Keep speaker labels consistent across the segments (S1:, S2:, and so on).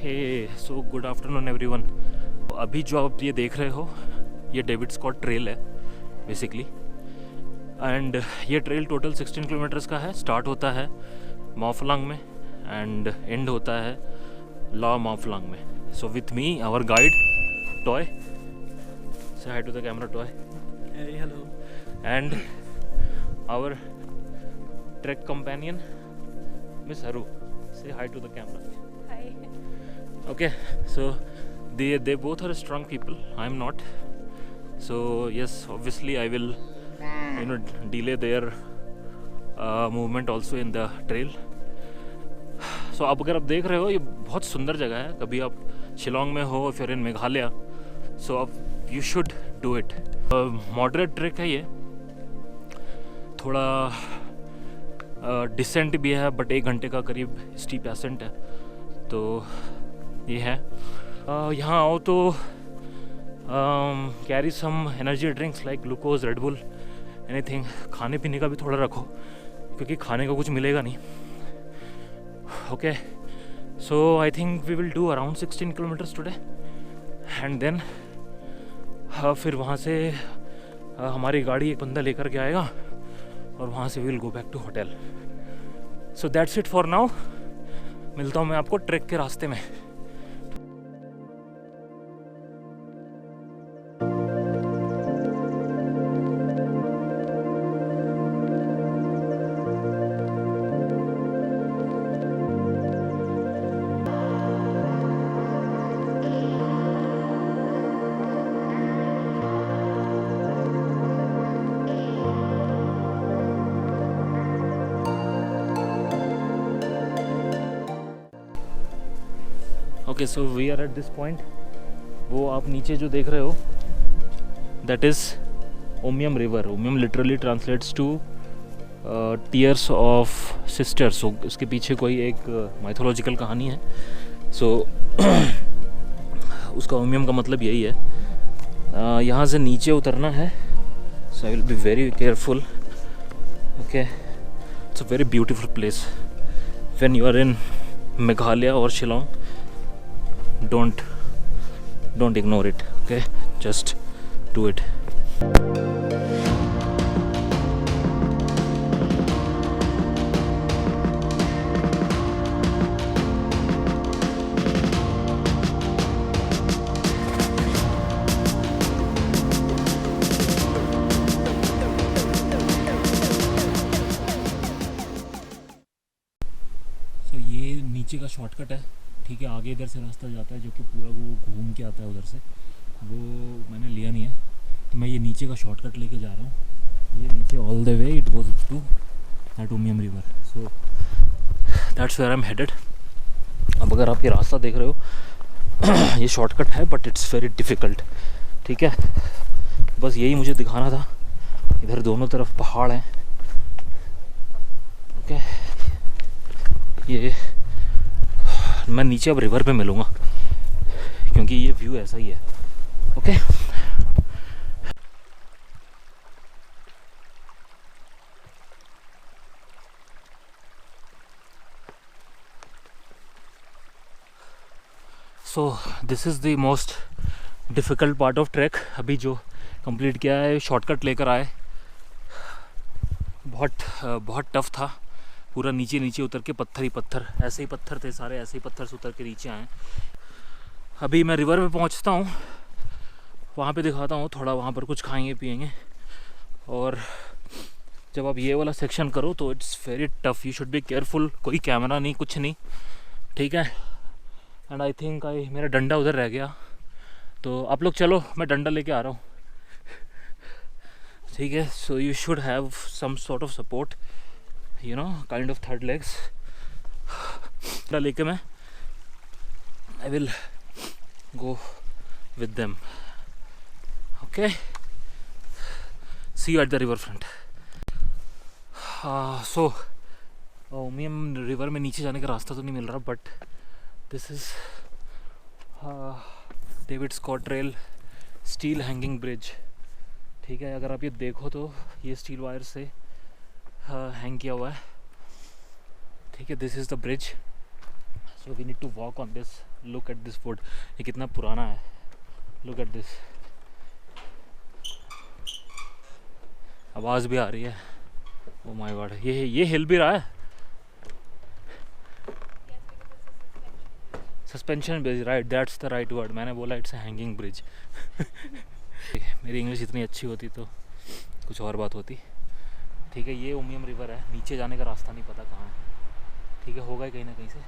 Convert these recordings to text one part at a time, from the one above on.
S1: हे so good afternoon everyone. अभी जो आप ये देख रहे हो ये डेविड स्कॉट ट्रेल है बेसिकली। एंड ये ट्रेल टोटल 16 किलोमीटर्स का है। स्टार्ट होता है माफलांग में एंड एंड होता है ला माफलांग में। So with me our guide Toi, say hi to the camera Toi.
S2: Hey, hello.
S1: And our trek companion miss Haru, say hi to the camera. Okay, so they both are strong people. I'm not. So yes, obviously I will delay their movement also in the trail. So अब अगर आप देख रहे हो ये बहुत सुंदर जगह है। कभी आप शिलोंग में हो फिर इन मेघालय, सो अब you should do it. Moderate track है ये, थोड़ा डिसेंट भी है बट 1 घंटे का करीब स्टीप एसेंट है। तो ये है। यहाँ आओ तो carry some energy drinks like glucose, Red Bull, anything. खाने पीने का भी थोड़ा रखो क्योंकि खाने का कुछ मिलेगा नहीं। Okay, so I think we will do around 16 kilometres today and then फिर वहाँ से हमारी गाड़ी एक बंदा लेकर के आएगा और वहाँ से we will go back to hotel. So that's it for now. मिलता हूँ मैं आपको ट्रैक के रास्ते में। Okay, so we are at this point. वो आप नीचे जो देख रहे हो that is Umiam river. Umiam literally translates to tears of sisters. So इसके पीछे कोई एक माइथोलॉजिकल कहानी है। सो उसका ओमियम का मतलब यही है। यहाँ से नीचे उतरना है, so I will be very careful. Okay, it's a very beautiful place when you are in Meghalaya और Shillong. don't ignore it, okay? Just do it. So ये नीचे का शॉर्टकट है, ठीक है। आगे इधर से रास्ता जाता है जो कि पूरा वो घूम के आता है उधर से, वो मैंने लिया नहीं है। तो मैं ये नीचे का शॉर्टकट लेके जा रहा हूँ। ये नीचे all the way it goes to that Umiam river. So that's where I am headed. अब अगर आप ये रास्ता देख रहे हो ये शॉर्टकट है बट इट्स वेरी डिफ़िकल्ट, ठीक है। बस यही मुझे दिखाना था। इधर दोनों तरफ पहाड़ हैं। ओके, ये मैं नीचे अब रिवर पे मिलूँगा क्योंकि ये व्यू ऐसा ही है। Okay, so this is the most difficult part of track. अभी जो कंप्लीट किया है शॉर्टकट लेकर आए, बहुत टफ था। पूरा नीचे नीचे उतर के पत्थर ही पत्थर, ऐसे ही पत्थर थे सारे, ऐसे ही पत्थर से उतर के नीचे आए। अभी मैं रिवर पे पहुंचता हूँ, वहाँ पे दिखाता हूँ थोड़ा। वहाँ पर कुछ खाएंगे पिएंगे। और जब आप ये वाला सेक्शन करो तो it's very tough, you should be careful. कोई कैमरा नहीं, कुछ नहीं, ठीक है। एंड आई थिंक मेरा डंडा उधर रह गया, तो आप लोग चलो मैं डंडा लेके आ रहा हूँ, ठीक है। So you should have some sort of support, you know, kind of third legs लेके मैं I will go with them. Okay, see you at the river front. So Umiam river में नीचे जाने का रास्ता तो नहीं मिल रहा but this is David Scott trail steel hanging bridge, ठीक है। अगर आप ये देखो तो ये स्टील वायर से हैंग किया हुआ है, ठीक है। This is the bridge. So we need to walk on this. Look at this wood. ये कितना पुराना है. Look at this. आवाज़ भी आ रही है. Oh my god. ये हिल भी रहा है. Suspension bridge. Right, that's the right word. मैंने बोला इट्स अ हैंगिंग ब्रिज. मेरी इंग्लिश इतनी अच्छी होती तो कुछ और बात होती. ठीक है, ये उमियम रिवर है. नीचे जाने का रास्ता नहीं पता कहाँ है. ठीक है, होगा ही कहीं ना कहीं से,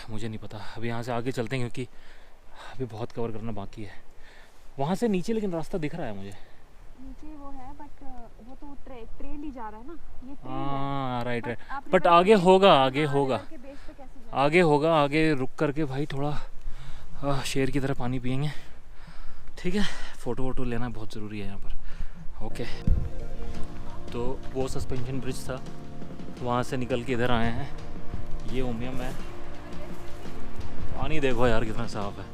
S1: मुझे नहीं पता. अभी यहाँ से आगे चलते हैं क्योंकि अभी बहुत कवर करना बाकी है. वहाँ से नीचे लेकिन रास्ता दिख रहा है मुझे.
S2: नीचे वो है बट वो तो ट्रेल ही जा रहा है ना. ये ट्रेल है.
S1: हाँ राइट. बट आगे होगा. आगे होगा. आगे रुक करके भाई थोड़ा शेर की तरह पानी पियेंगे. ठीक है, फ़ोटो वोटो लेना बहुत ज़रूरी है यहाँ पर. ओके, तो वो सस्पेंशन ब्रिज था, वहाँ से निकल के इधर आए हैं. ये उमियम है. पानी देखो यार कितना साफ़ है.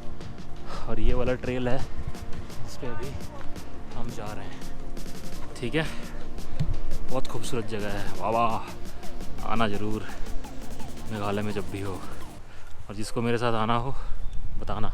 S1: और ये वाला ट्रेल है जिस पे अभी हम जा रहे हैं. ठीक है, बहुत खूबसूरत जगह है. वाह वाह, आना ज़रूर मेघालय में जब भी हो. और जिसको मेरे साथ आना हो बताना.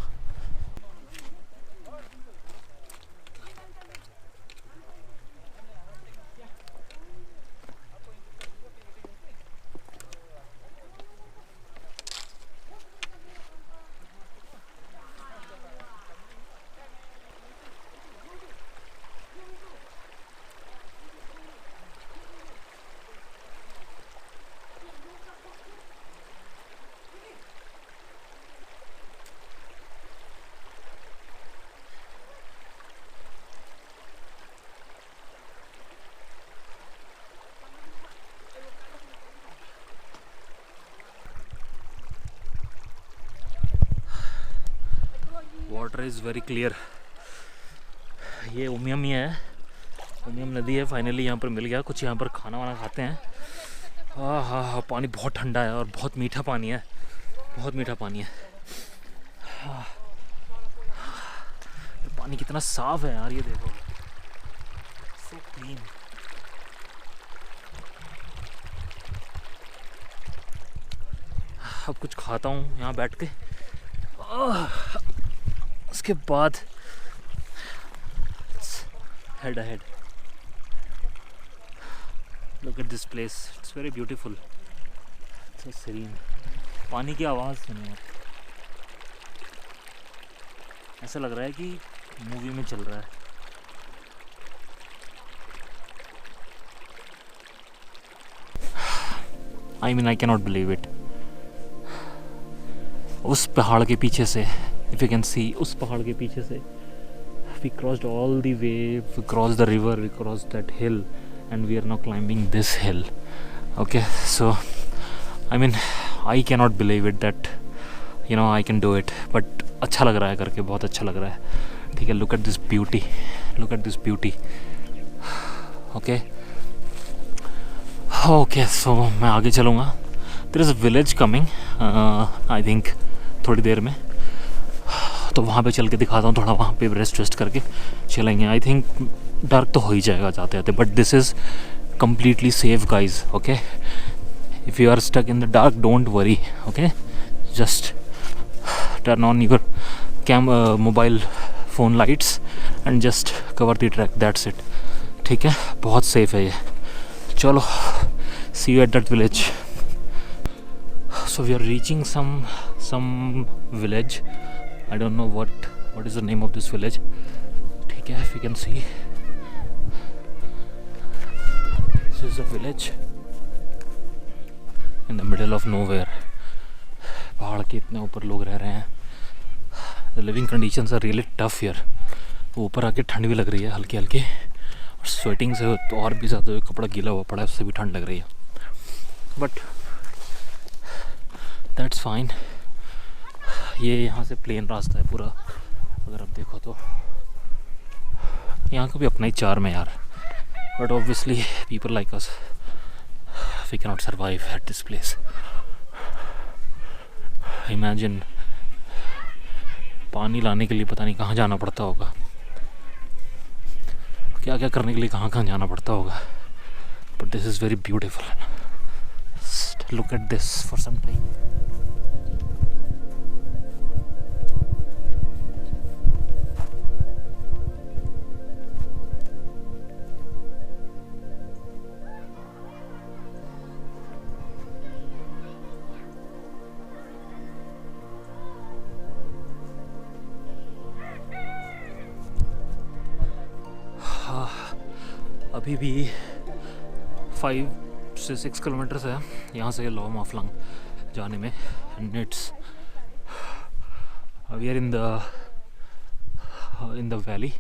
S1: Water is very clear. ये उमियम ही है. उमियम नदी है. फाइनली यहाँ पर मिल गया. कुछ यहाँ पर खाना वाना खाते हैं. हाँ हाँ हाँ, पानी बहुत ठंडा है और बहुत मीठा पानी है. बहुत मीठा पानी है. हाँ, पानी कितना साफ़ है यार. ये देखो, सो क्लीन. अब कुछ खाता हूँ यहाँ बैठ के. उसके बाद head ahead. Look at this place. It's very beautiful. So serene. पानी की आवाज़ सुनो आप. ऐसा लग रहा है कि मूवी में चल रहा है. I mean I cannot believe it. उस पहाड़ के पीछे से, if you can see, उस पहाड़ के पीछे से we crossed all the way, we crossed the river, we crossed that hill, and we are now climbing this hill. Okay, so I mean I cannot believe it that you know I can do it, but अच्छा लग रहा है करके. बहुत अच्छा लग रहा है. ठीक है, look at this beauty, look at this beauty. Okay, okay, so मैं आगे चलूँगा. there is a village coming, I think थोड़ी देर में. तो वहाँ पे चल के दिखाता हूँ. थोड़ा वहाँ पे रेस्ट वेस्ट करके चलेंगे. आई थिंक डार्क तो हो ही जाएगा जाते जाते, but this is completely safe guys. Okay, if you are stuck in the dark don't worry. Okay, just turn on your mobile phone lights and just cover the track. That's it. ठीक है, बहुत safe है ये. चलो, see you at that village. So we are reaching some village. I don't know what is the name of this village. ठीक है, if you can see, this is a village in the middle of nowhere. पहाड़ के इतने ऊपर लोग रह रहे हैं. The living conditions are really tough here. ऊपर आके ठंड भी लग रही है हल्की हल्की, और स्वेटिंग से तो और भी ज़्यादा कपड़ा गीला हुआ पड़ा है, उससे भी ठंड लग रही है. But that's fine. ये यहाँ से प्लेन रास्ता है पूरा. अगर आप देखो तो यहाँ का भी अपना ही चार्म है यार. But obviously people like us, we can not survive at this place. Imagine, पानी लाने के लिए पता नहीं कहाँ जाना पड़ता होगा, क्या क्या करने के लिए कहाँ कहाँ जाना पड़ता होगा. But this is very beautiful. Look at this for some time. अभी भी 5 से 6 किलोमीटर्स है यहाँ से लो माफलांग जाने में. And it's we are in the valley.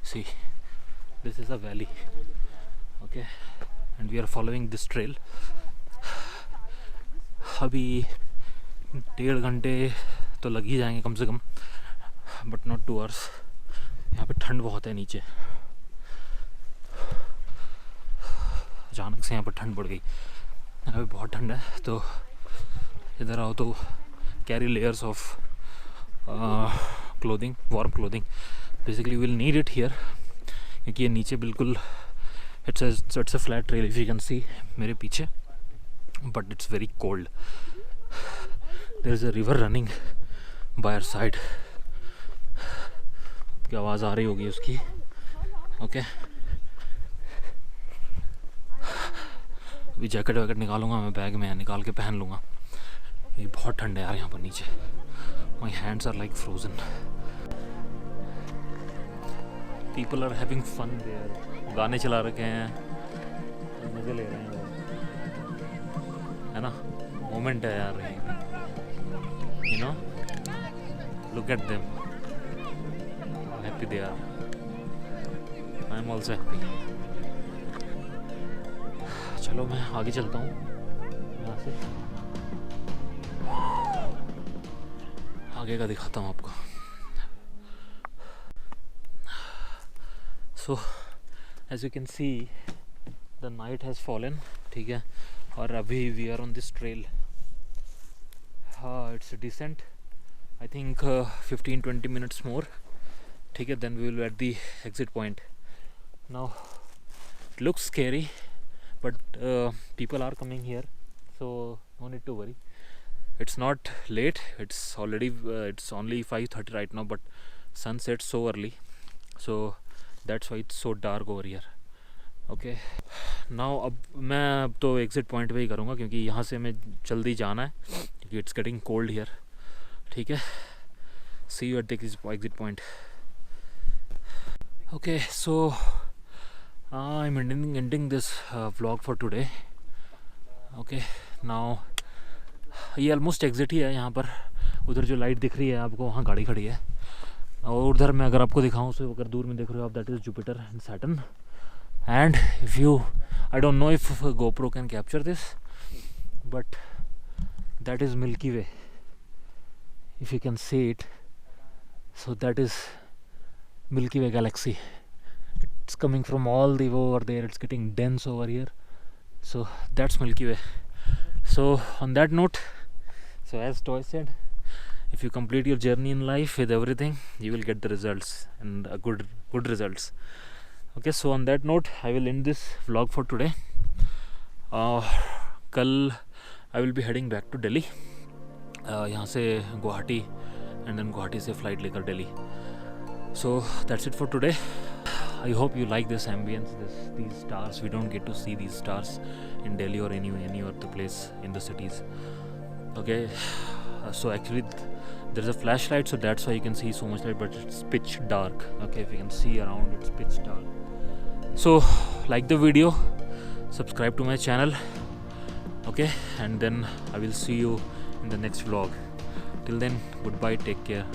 S1: See, this is a valley. Okay, and we are following this trail. अभी 1.5 घंटे तो लग ही जाएंगे कम से कम, बट नॉट 2 hours. यहाँ पे ठंड बहुत है नीचे, अचानक से यहाँ पर ठंड बढ़ गई. यहाँ पे बहुत ठंड है, तो इधर आओ तो carry layers of clothing, warm clothing. Basically will need it here, क्योंकि ये नीचे बिल्कुल it's a flat trail if you can see मेरे पीछे, but it's very cold. There is a river running by our side. की आवाज़ आ रही होगी उसकी. ओके, अभी जैकेट वैकेट निकालूंगा मैं, बैग में निकाल के पहन लूँगा. ये बहुत ठंड है यार यहाँ पर नीचे. My hands are like frozen. People are having fun there. गाने चला रखे हैं, मज़े ले रहे हैं लोग, है ना. मोमेंट है यार, you know. Look at them, happy they are. I am also happy. चलो मैं आगे चलता हूँ यहाँ से, आगे का दिखाता हूँ आपको. So as you can see the night has fallen. ठीक है, और अभी we are on this trail. It's decent. I think 15-20 minutes more. ठीक है, then we will at the exit point. Now it looks scary, but people are coming here, so no need to worry. It's not late, it's already it's only 5:30 right now, but sun sets so early, so that's why it's so dark over here. Okay, now अब मैं तो exit point पे ही करूँगा, क्योंकि यहाँ से मैं जल्दी जाना है, क्योंकि it's getting cold here. ठीक है, see you at the exit point. Okay, so I'm ending this vlog for today. Okay, now ये ऑलमोस्ट एग्जिट ही है यहाँ पर. उधर जो लाइट दिख रही है आपको, वहाँ गाड़ी खड़ी है. और उधर मैं अगर आपको दिखाऊँ, तो अगर दूर में देख रहे हो आप, that is Jupiter and Saturn. And if you, I don't know if GoPro can capture this, but that is milky way. If you can see it, so that is milky way Galaxy. It's coming from all the way over there. It's getting dense over here, so that's Milky Way. So on that note, so as Toy said, if you complete your journey in life with everything, you will get the results, and good results. Okay, so on that note, I will end this vlog for today. कल I will be heading back to Delhi. यहाँ से Guwahati, and then Guwahati से flight लेकर Delhi. So that's it for today. I hope you like this ambience, these stars. We don't get to see these stars in Delhi or any other place in the cities. Okay, so actually there's a flashlight, so that's why you can see so much light, but it's pitch dark. Okay, if you can see around, it's pitch dark. So like the video, subscribe to my channel. Okay, and then I will see you in the next vlog. Till then, goodbye, take care.